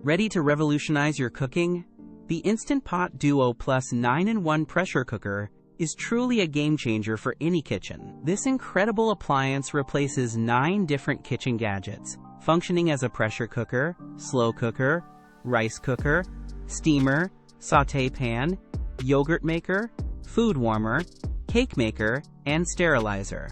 Ready to revolutionize your cooking? The Instant Pot Duo Plus 9-in-1 pressure cooker is truly a game changer for any kitchen. This incredible appliance replaces 9 different kitchen gadgets, functioning as a pressure cooker, slow cooker, rice cooker, steamer, sauté pan, yogurt maker, food warmer, cake maker, and sterilizer,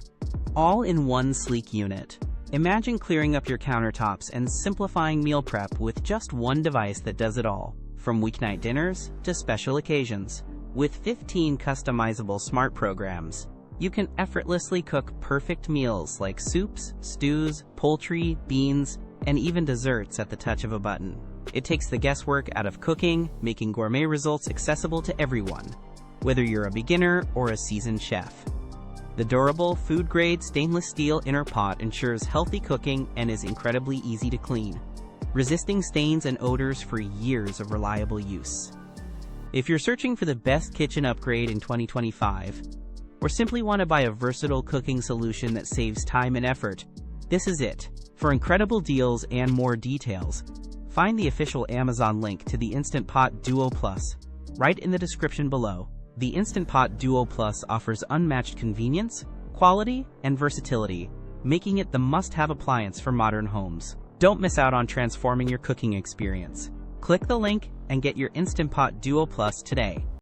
all in one sleek unit. Imagine clearing up your countertops and simplifying meal prep with just one device that does it all, from weeknight dinners to special occasions. With 15 customizable smart programs, you can effortlessly cook perfect meals like soups, stews, poultry, beans, and even desserts at the touch of a button. It takes the guesswork out of cooking, making gourmet results accessible to everyone, whether you're a beginner or a seasoned chef. The durable, food-grade stainless steel inner pot ensures healthy cooking and is incredibly easy to clean, resisting stains and odors for years of reliable use. If you're searching for the best kitchen upgrade in 2025, or simply want to buy a versatile cooking solution that saves time and effort, this is it. For incredible deals and more details, find the official Amazon link to the Instant Pot Duo Plus right in the description below. The Instant Pot Duo Plus offers unmatched convenience, quality, and versatility, making it the must-have appliance for modern homes. Don't miss out on transforming your cooking experience. Click the link and get your Instant Pot Duo Plus today.